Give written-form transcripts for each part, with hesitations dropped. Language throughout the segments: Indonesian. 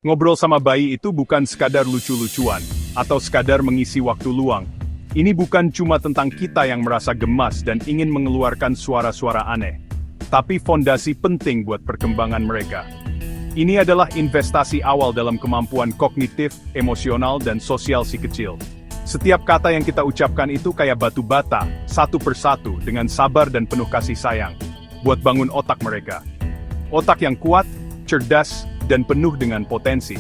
Ngobrol sama bayi itu bukan sekadar lucu-lucuan, atau sekadar mengisi waktu luang. Ini bukan cuma tentang kita yang merasa gemas dan ingin mengeluarkan suara-suara aneh, tapi fondasi penting buat perkembangan mereka. Ini adalah investasi awal dalam kemampuan kognitif, emosional, dan sosial si kecil. Setiap kata yang kita ucapkan itu kayak batu bata, satu persatu, dengan sabar dan penuh kasih sayang, buat bangun otak mereka. Otak yang kuat, cerdas, dan penuh dengan potensi.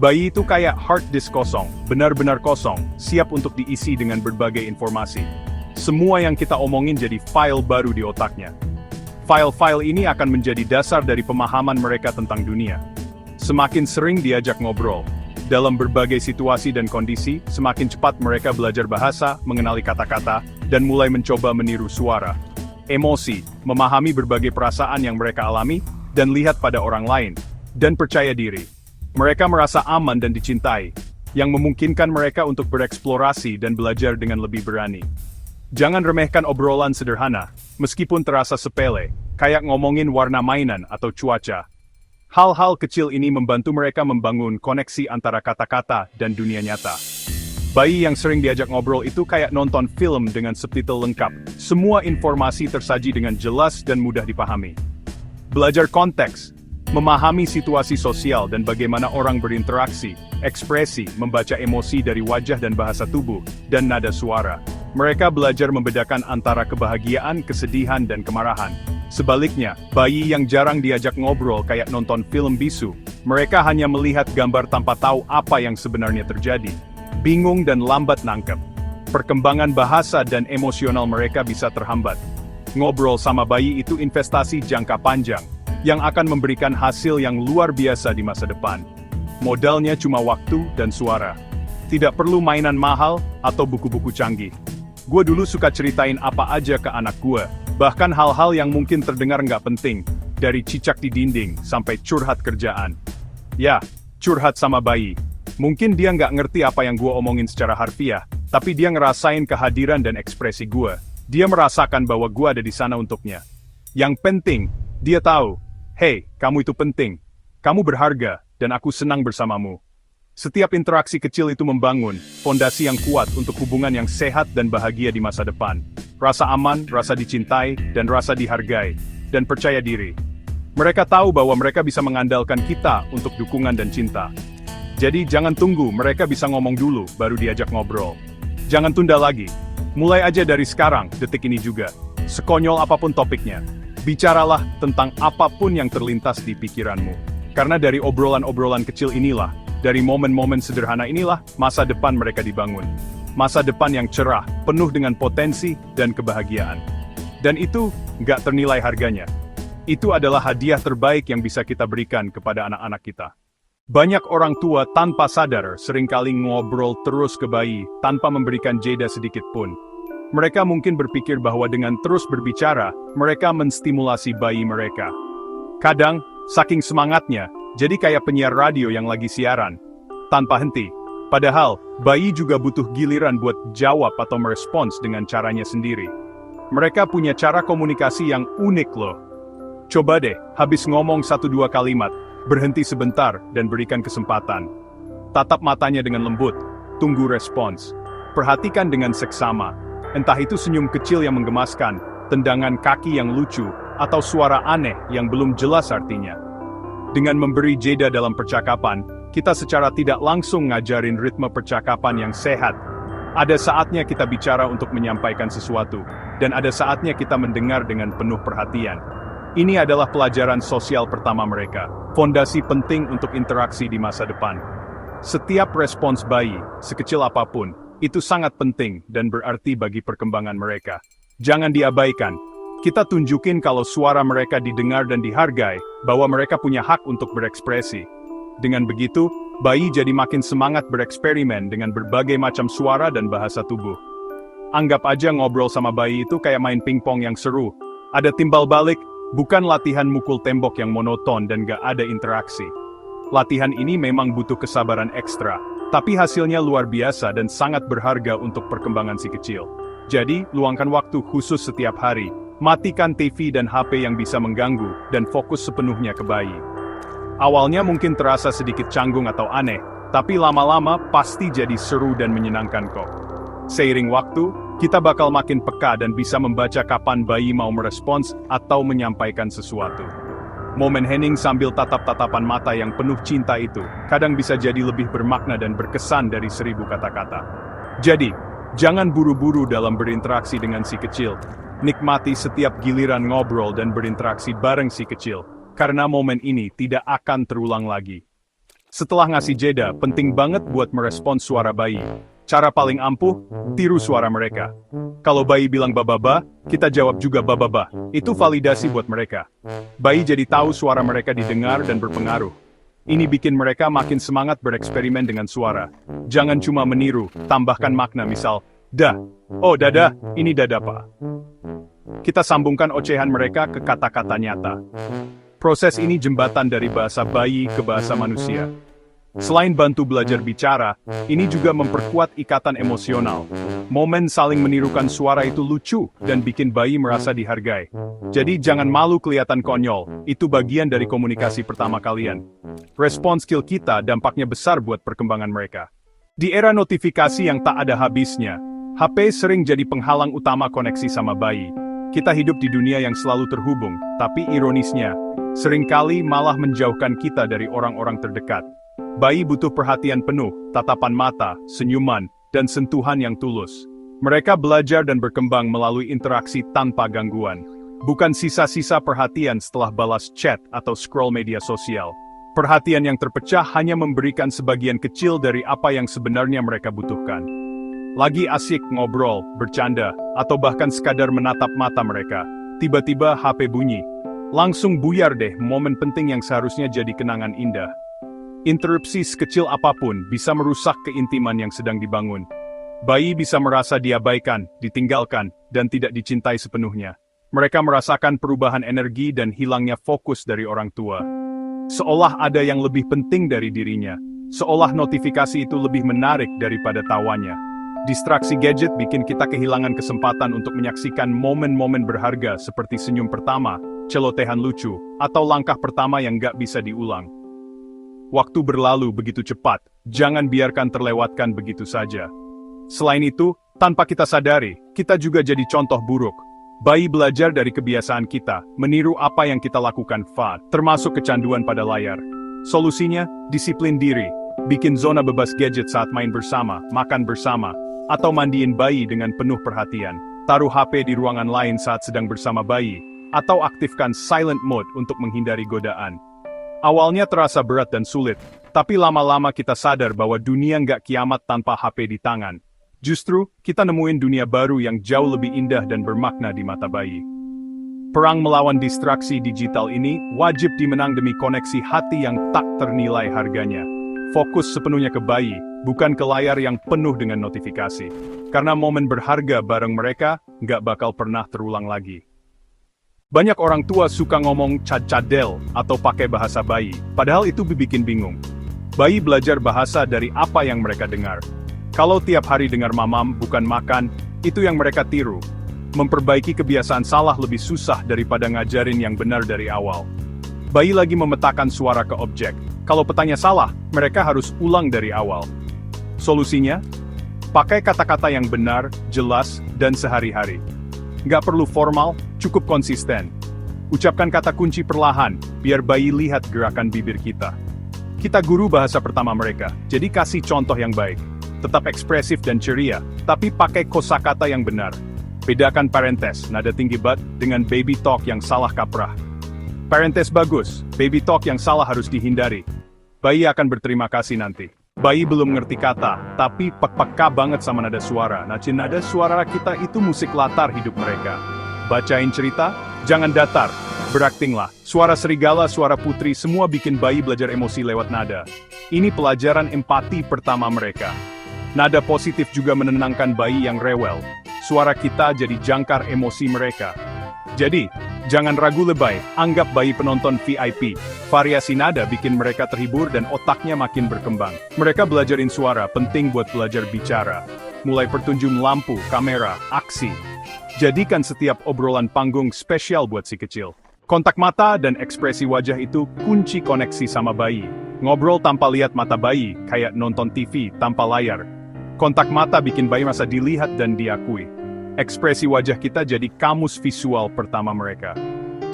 Bayi itu kayak hard disk kosong, benar-benar kosong, siap untuk diisi dengan berbagai informasi. Semua yang kita omongin jadi file baru di otaknya. File-file ini akan menjadi dasar dari pemahaman mereka tentang dunia. Semakin sering diajak ngobrol, dalam berbagai situasi dan kondisi, semakin cepat mereka belajar bahasa, mengenali kata-kata, dan mulai mencoba meniru suara. Emosi, memahami berbagai perasaan yang mereka alami, dan lihat pada orang lain. Dan percaya diri. Mereka merasa aman dan dicintai, yang memungkinkan mereka untuk bereksplorasi dan belajar dengan lebih berani. Jangan remehkan obrolan sederhana, meskipun terasa sepele, kayak ngomongin warna mainan atau cuaca. Hal-hal kecil ini membantu mereka membangun koneksi antara kata-kata dan dunia nyata. Bayi yang sering diajak ngobrol itu kayak nonton film dengan subtitle lengkap. Semua informasi tersaji dengan jelas dan mudah dipahami. Belajar konteks, memahami situasi sosial dan bagaimana orang berinteraksi, ekspresi, membaca emosi dari wajah dan bahasa tubuh, dan nada suara. Mereka belajar membedakan antara kebahagiaan, kesedihan, dan kemarahan. Sebaliknya, bayi yang jarang diajak ngobrol kayak nonton film bisu. Mereka hanya melihat gambar tanpa tahu apa yang sebenarnya terjadi. Bingung dan lambat nangkep. Perkembangan bahasa dan emosional mereka bisa terhambat. Ngobrol sama bayi itu investasi jangka panjang, yang akan memberikan hasil yang luar biasa di masa depan. Modalnya cuma waktu dan suara. Tidak perlu mainan mahal atau buku-buku canggih. Gue dulu suka ceritain apa aja ke anak gue, bahkan hal-hal yang mungkin terdengar nggak penting, dari cicak di dinding sampai curhat kerjaan. Ya, curhat sama bayi. Mungkin dia nggak ngerti apa yang gue omongin secara harfiah, tapi dia ngerasain kehadiran dan ekspresi gue. Dia merasakan bahwa gue ada di sana untuknya. Yang penting, dia tahu, "Hei, kamu itu penting. Kamu berharga, dan aku senang bersamamu." Setiap interaksi kecil itu membangun fondasi yang kuat untuk hubungan yang sehat dan bahagia di masa depan. Rasa aman, rasa dicintai, dan rasa dihargai, dan percaya diri. Mereka tahu bahwa mereka bisa mengandalkan kita untuk dukungan dan cinta. Jadi jangan tunggu mereka bisa ngomong dulu, baru diajak ngobrol. Jangan tunda lagi. Mulai aja dari sekarang, detik ini juga. Sekonyol apapun topiknya. Bicaralah tentang apapun yang terlintas di pikiranmu. Karena dari obrolan-obrolan kecil inilah, dari momen-momen sederhana inilah, masa depan mereka dibangun. Masa depan yang cerah, penuh dengan potensi dan kebahagiaan. Dan itu nggak ternilai harganya. Itu adalah hadiah terbaik yang bisa kita berikan kepada anak-anak kita. Banyak orang tua tanpa sadar seringkali ngobrol terus ke bayi, tanpa memberikan jeda sedikit pun. Mereka mungkin berpikir bahwa dengan terus berbicara, mereka menstimulasi bayi mereka. Kadang, saking semangatnya, jadi kayak penyiar radio yang lagi siaran, tanpa henti. Padahal, bayi juga butuh giliran buat jawab atau merespons dengan caranya sendiri. Mereka punya cara komunikasi yang unik loh. Coba deh, habis ngomong 1-2 kalimat, berhenti sebentar dan berikan kesempatan. Tatap matanya dengan lembut, tunggu respons. Perhatikan dengan seksama. Entah itu senyum kecil yang menggemaskan, tendangan kaki yang lucu, atau suara aneh yang belum jelas artinya. Dengan memberi jeda dalam percakapan, kita secara tidak langsung ngajarin ritme percakapan yang sehat. Ada saatnya kita bicara untuk menyampaikan sesuatu, dan ada saatnya kita mendengar dengan penuh perhatian. Ini adalah pelajaran sosial pertama mereka, fondasi penting untuk interaksi di masa depan. Setiap respons bayi, sekecil apapun, itu sangat penting dan berarti bagi perkembangan mereka. Jangan diabaikan. Kita tunjukin kalau suara mereka didengar dan dihargai, bahwa mereka punya hak untuk berekspresi. Dengan begitu, bayi jadi makin semangat bereksperimen dengan berbagai macam suara dan bahasa tubuh. Anggap aja ngobrol sama bayi itu kayak main pingpong yang seru. Ada timbal balik, bukan latihan mukul tembok yang monoton dan gak ada interaksi. Latihan ini memang butuh kesabaran ekstra, tapi hasilnya luar biasa dan sangat berharga untuk perkembangan si kecil. Jadi, luangkan waktu khusus setiap hari, matikan TV dan HP yang bisa mengganggu, dan fokus sepenuhnya ke bayi. Awalnya mungkin terasa sedikit canggung atau aneh, tapi lama-lama pasti jadi seru dan menyenangkan kok. Seiring waktu, kita bakal makin peka dan bisa membaca kapan bayi mau merespons atau menyampaikan sesuatu. Momen hening sambil tatap-tatapan mata yang penuh cinta itu, kadang bisa jadi lebih bermakna dan berkesan dari 1000 kata-kata. Jadi, jangan buru-buru dalam berinteraksi dengan si kecil. Nikmati setiap giliran ngobrol dan berinteraksi bareng si kecil, karena momen ini tidak akan terulang lagi. Setelah ngasih jeda, penting banget buat merespons suara bayi. Cara paling ampuh, tiru suara mereka. Kalau bayi bilang bababa, kita jawab juga bababa. Itu validasi buat mereka. Bayi jadi tahu suara mereka didengar dan berpengaruh. Ini bikin mereka makin semangat bereksperimen dengan suara. Jangan cuma meniru, tambahkan makna misal, dah. Oh dada, ini dada pak. Kita sambungkan ocehan mereka ke kata-kata nyata. Proses ini jembatan dari bahasa bayi ke bahasa manusia. Selain bantu belajar bicara, ini juga memperkuat ikatan emosional. Momen saling menirukan suara itu lucu dan bikin bayi merasa dihargai. Jadi jangan malu kelihatan konyol, itu bagian dari komunikasi pertama kalian. Respons skill kita dampaknya besar buat perkembangan mereka. Di era notifikasi yang tak ada habisnya, HP sering jadi penghalang utama koneksi sama bayi. Kita hidup di dunia yang selalu terhubung, tapi ironisnya, seringkali malah menjauhkan kita dari orang-orang terdekat. Bayi butuh perhatian penuh, tatapan mata, senyuman, dan sentuhan yang tulus. Mereka belajar dan berkembang melalui interaksi tanpa gangguan. Bukan sisa-sisa perhatian setelah balas chat atau scroll media sosial. Perhatian yang terpecah hanya memberikan sebagian kecil dari apa yang sebenarnya mereka butuhkan. Lagi asyik ngobrol, bercanda, atau bahkan sekadar menatap mata mereka. Tiba-tiba HP bunyi. Langsung buyar deh momen penting yang seharusnya jadi kenangan indah. Interupsi sekecil apapun bisa merusak keintiman yang sedang dibangun. Bayi bisa merasa diabaikan, ditinggalkan, dan tidak dicintai sepenuhnya. Mereka merasakan perubahan energi dan hilangnya fokus dari orang tua. Seolah ada yang lebih penting dari dirinya. Seolah notifikasi itu lebih menarik daripada tawanya. Distraksi gadget bikin kita kehilangan kesempatan untuk menyaksikan momen-momen berharga seperti senyum pertama, celotehan lucu, atau langkah pertama yang gak bisa diulang. Waktu berlalu begitu cepat, jangan biarkan terlewatkan begitu saja. Selain itu, tanpa kita sadari, kita juga jadi contoh buruk. Bayi belajar dari kebiasaan kita, meniru apa yang kita lakukan, termasuk kecanduan pada layar. Solusinya, disiplin diri, bikin zona bebas gadget saat main bersama, makan bersama, atau mandiin bayi dengan penuh perhatian. Taruh HP di ruangan lain saat sedang bersama bayi, atau aktifkan silent mode untuk menghindari godaan. Awalnya terasa berat dan sulit, tapi lama-lama kita sadar bahwa dunia nggak kiamat tanpa HP di tangan. Justru, kita nemuin dunia baru yang jauh lebih indah dan bermakna di mata bayi. Perang melawan distraksi digital ini wajib dimenang demi koneksi hati yang tak ternilai harganya. Fokus sepenuhnya ke bayi, bukan ke layar yang penuh dengan notifikasi. Karena momen berharga bareng mereka nggak bakal pernah terulang lagi. Banyak orang tua suka ngomong cadel atau pakai bahasa bayi, padahal itu bikin bingung. Bayi belajar bahasa dari apa yang mereka dengar. Kalau tiap hari dengar mamam bukan makan, itu yang mereka tiru. Memperbaiki kebiasaan salah lebih susah daripada ngajarin yang benar dari awal. Bayi lagi memetakan suara ke objek. Kalau petanya salah, mereka harus ulang dari awal. Solusinya? Pakai kata-kata yang benar, jelas, dan sehari-hari. Nggak perlu formal, cukup konsisten. Ucapkan kata kunci perlahan, biar bayi lihat gerakan bibir kita. Kita guru bahasa pertama mereka, jadi kasih contoh yang baik. Tetap ekspresif dan ceria, tapi pakai kosakata yang benar. Bedakan parentes, nada tinggi bat, dengan baby talk yang salah kaprah. Parentes bagus, baby talk yang salah harus dihindari. Bayi akan berterima kasih nanti. Bayi belum ngerti kata, tapi peka banget sama nada suara. Nada suara kita itu musik latar hidup mereka. Bacain cerita, jangan datar, beraktinglah. Suara serigala, suara putri, semua bikin bayi belajar emosi lewat nada. Ini pelajaran empati pertama mereka. Nada positif juga menenangkan bayi yang rewel. Suara kita jadi jangkar emosi mereka. Jadi, jangan ragu lebay, anggap bayi penonton VIP. Variasi nada bikin mereka terhibur dan otaknya makin berkembang. Mereka belajarin suara, penting buat belajar bicara. Mulai pertunjum lampu, kamera, aksi. Jadikan setiap obrolan panggung spesial buat si kecil. Kontak mata dan ekspresi wajah itu kunci koneksi sama bayi. Ngobrol tanpa lihat mata bayi, kayak nonton TV tanpa layar. Kontak mata bikin bayi merasa dilihat dan diakui. Ekspresi wajah kita jadi kamus visual pertama mereka.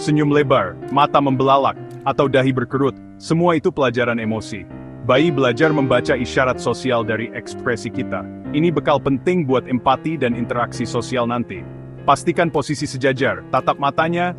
Senyum lebar, mata membelalak, atau dahi berkerut, semua itu pelajaran emosi. Bayi belajar membaca isyarat sosial dari ekspresi kita. Ini bekal penting buat empati dan interaksi sosial nanti. Pastikan posisi sejajar, tatap matanya,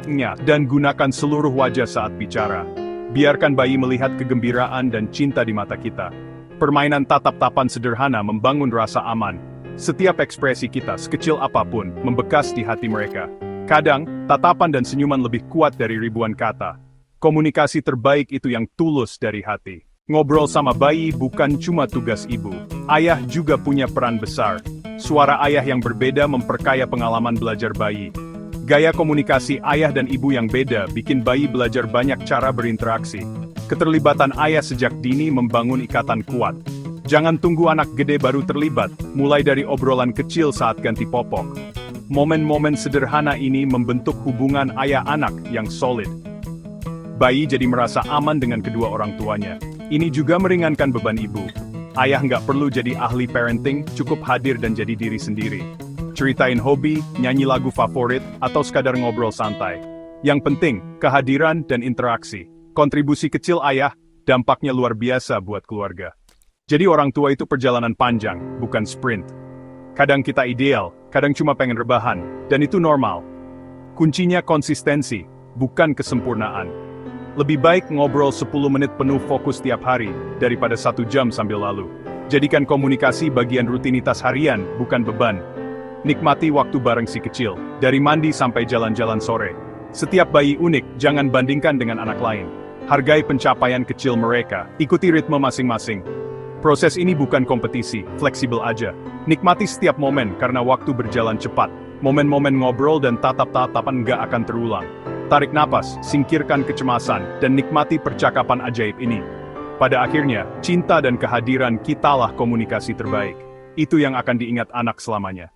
dan gunakan seluruh wajah saat bicara. Biarkan bayi melihat kegembiraan dan cinta di mata kita. Permainan tatap-tapan sederhana membangun rasa aman. Setiap ekspresi kita, sekecil apapun, membekas di hati mereka. Kadang, tatapan dan senyuman lebih kuat dari ribuan kata. Komunikasi terbaik itu yang tulus dari hati. Ngobrol sama bayi bukan cuma tugas ibu. Ayah juga punya peran besar. Suara ayah yang berbeda memperkaya pengalaman belajar bayi. Gaya komunikasi ayah dan ibu yang beda bikin bayi belajar banyak cara berinteraksi. Keterlibatan ayah sejak dini membangun ikatan kuat. Jangan tunggu anak gede baru terlibat, mulai dari obrolan kecil saat ganti popok. Momen-momen sederhana ini membentuk hubungan ayah-anak yang solid. Bayi jadi merasa aman dengan kedua orang tuanya. Ini juga meringankan beban ibu. Ayah nggak perlu jadi ahli parenting, cukup hadir dan jadi diri sendiri. Ceritain hobi, nyanyi lagu favorit, atau sekadar ngobrol santai. Yang penting, kehadiran dan interaksi. Kontribusi kecil ayah, dampaknya luar biasa buat keluarga. Jadi orang tua itu perjalanan panjang, bukan sprint. Kadang kita ideal, kadang cuma pengen rebahan, dan itu normal. Kuncinya konsistensi, bukan kesempurnaan. Lebih baik ngobrol 10 menit penuh fokus tiap hari, daripada 1 jam sambil lalu. Jadikan komunikasi bagian rutinitas harian, bukan beban. Nikmati waktu bareng si kecil, dari mandi sampai jalan-jalan sore. Setiap bayi unik, jangan bandingkan dengan anak lain. Hargai pencapaian kecil mereka, ikuti ritme masing-masing. Proses ini bukan kompetisi, fleksibel aja. Nikmati setiap momen karena waktu berjalan cepat. Momen-momen ngobrol dan tatap-tatapan nggak akan terulang. Tarik napas, singkirkan kecemasan, dan nikmati percakapan ajaib ini. Pada akhirnya, cinta dan kehadiran kitalah komunikasi terbaik. Itu yang akan diingat anak selamanya.